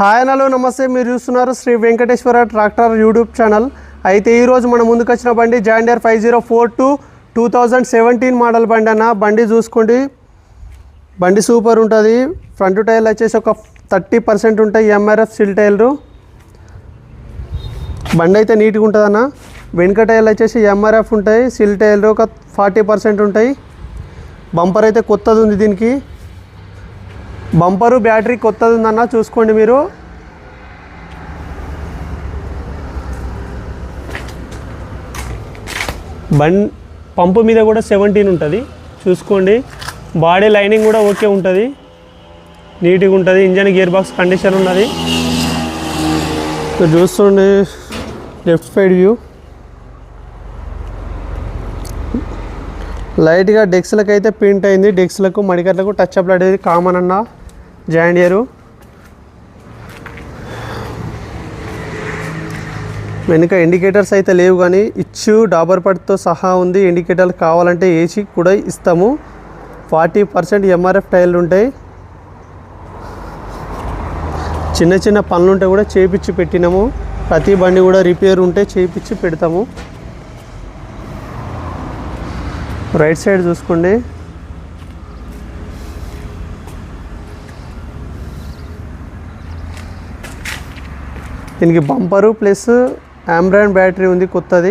Hi hello నమస్తే, మీరు చూస్తున్నారు Sri Venkateswara tractor YouTube channel. అయితే ఈరోజు మన ముందుకు వచ్చిన బండి జాన్ డీర్ 5042 2017 మోడల్ బండి అన్న. బండి చూసుకోండి, బండి సూపర్ ఉంటుంది. ఫ్రంట్ టైర్లు వచ్చేసి ఒక 30% ఉంటాయి, ఎంఆర్ఎఫ్ సిల్ టైర్లు. బండి అయితే నీట్గా ఉంటుంది అన్న. వెనుక టైర్లు వచ్చేసి ఎంఆర్ఎఫ్ ఉంటాయి, సిల్ టైర్లు ఒక 40% ఉంటాయి. బంపర్ అయితే కొత్తది ఉంది, దీనికి బంపరు బ్యాటరీ కొత్తది ఉందన్న, చూసుకోండి మీరు. పంపు మీద కూడా 17 ఉంటుంది, చూసుకోండి. బాడీ లైనింగ్ కూడా ఓకే ఉంటుంది, నీట్గా ఉంటుంది. ఇంజన్ గేర్ బాక్స్ కండిషన్ ఉన్నది. చూసుకోండి లెఫ్ట్ సైడ్ వ్యూ. లైట్గా డెక్స్లకు అయితే పెయింట్ అయింది, డెక్స్లకు మడికట్లకు టచ్ అప్ అనేది కామన్ అన్న జాన్ డీర్. వెనుక ఇండికేటర్స్ అయితే లేవు, కానీ ఇచ్చు డాబర్ పట్టితో సహా ఉంది. ఇండికేటర్లు కావాలంటే ఏసీ కూడా ఇస్తాము. 40% ఎంఆర్ఎఫ్ టైర్లు ఉంటాయి. చిన్న చిన్న పనులు ఉంటే కూడా చేయించి పెట్టినాము. ప్రతి బండి కూడా రిపేర్ ఉంటే చేయించి పెడతాము. రైట్ సైడ్ చూసుకోండి. దీనికి బంపరు ప్లస్ ఆంబ్రాన్ బ్యాటరీ ఉంది కొత్తది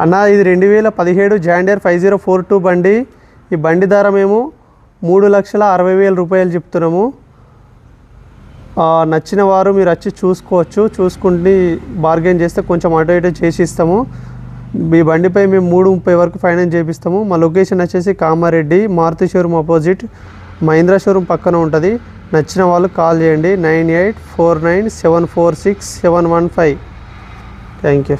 అన్న. ఇది 2017 జాన్ డీర్ 5042 బండి. ఈ బండి ధర మేము 3,60,000 రూపాయలు చెప్తున్నాము. నచ్చిన వారు మీరు వచ్చి చూసుకోవచ్చు. చూసుకుంటే బార్గెన్ చేస్తే కొంచెం అటు ఇటు చేసి ఇస్తాము. ఈ బండిపై మేము 330 వరకు ఫైనాన్స్ చేపిస్తాము. మా లొకేషన్ వచ్చేసి Kamareddy Maruti showroom opposite Mahindra showroom పక్కన ఉంటుంది. నచ్చిన వాళ్ళు కాల్ చేయండి 9849746715. Thank you.